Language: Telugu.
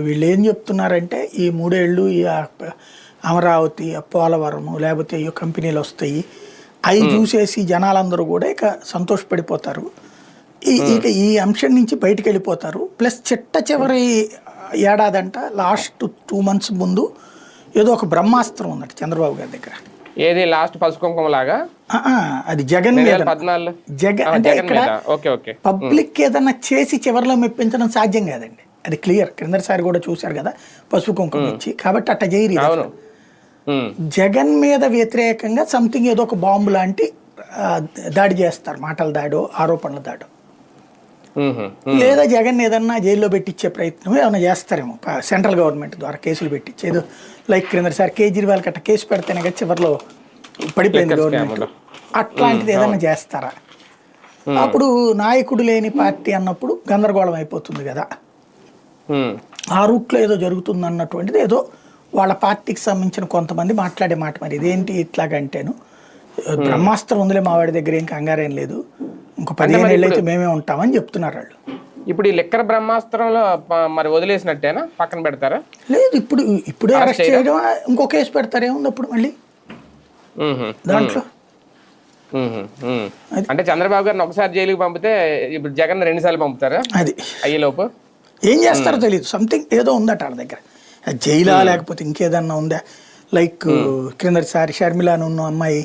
వీళ్ళు ఏం చెప్తున్నారంటే ఈ 3 ఏళ్ళు ఈ అమరావతి పోలవరము లేకపోతే ఈ కంపెనీలు వస్తాయి అవి చూసేసి జనాలందరూ కూడా ఇక సంతోషపడిపోతారు. ఇక ఈ అంశం నుంచి బయటకు వెళ్ళిపోతారు. ప్లస్ చివరి ఏడాదంట లాస్ట్ 2 months ముందు ఏదో ఒక బ్రహ్మాస్త్రం ఉందట చంద్రబాబు గారి దగ్గర. ఏది లాస్ట్ పసుకుంకుమ లాగా? అది జగన్ మీద. జగన్ అంటే ఇక్కడ పబ్లిక్ ఏదన్నా చేసి చివరిలో మెప్పించడం సాధ్యం కాదండి, అది క్లియర్. క్రిందసారి కూడా చూశారు కదా పసుపు కుంకుమ ఇచ్చి, కాబట్టి అట్ట చేయరు. జగన్ మీద వ్యతిరేకంగా సంథింగ్ ఏదో ఒక బాంబు లాంటి దాడి చేస్తారు, మాటల దాడో ఆరోపణల దాడో, లేదా జగన్ ఏదన్నా జైల్లో పెట్టించే ప్రయత్నం ఏమైనా చేస్తారేమో సెంట్రల్ గవర్నమెంట్ ద్వారా కేసులు పెట్టించి. ఏదో లైక్ క్రిందసారి కేజ్రీవాల్ కట్ట కేసు పెడితేనే కదా చివరిలో పడిపోయింది గవర్నమెంట్, అట్లాంటిది ఏదైనా చేస్తారా? అప్పుడు నాయకుడు లేని పార్టీ అన్నప్పుడు గందరగోళం అయిపోతుంది కదా. ఆ రూట్లో ఏదో జరుగుతుంది అన్నటువంటిది ఏదో వాళ్ళ పార్టీకి సంబంధించిన కొంతమంది మాట్లాడే మాట. మరి ఇదేంటి ఇట్లాగంటేను బ్రహ్మాస్త్రం ఉందిలే మా వాడి దగ్గర ఏం కంగారేం లేదు, ఇంకో 15 ఏళ్ళు అయితే మేమే ఉంటామని చెప్తున్నారు వాళ్ళు. ఇప్పుడు ఈ లెక్కర బ్రహ్మాస్త్రంలో మరి వదిలేసినట్టేనా, పక్కన పెడతారా? లేదు, ఇప్పుడే అరెస్ట్ చేయడం, ఇంకో కేసు పెడతారు, ఏముంది అప్పుడు మళ్ళీ దాంట్లో. అంటే చంద్రబాబు గారిని ఒకసారి జైలుకి పంపితే ఇప్పుడు జగన్ 2 సార్లు పంపుతారా? అది అయ్యేలోపు ఏం చేస్తారో తెలియదు. సంథింగ్ ఏదో ఉందట వాళ్ళ దగ్గర, జైలా లేకపోతే ఇంకేదన్నా ఉందా. లైక్ క్రిందటిసారి షర్మిలాను ఉన్న అమ్మాయి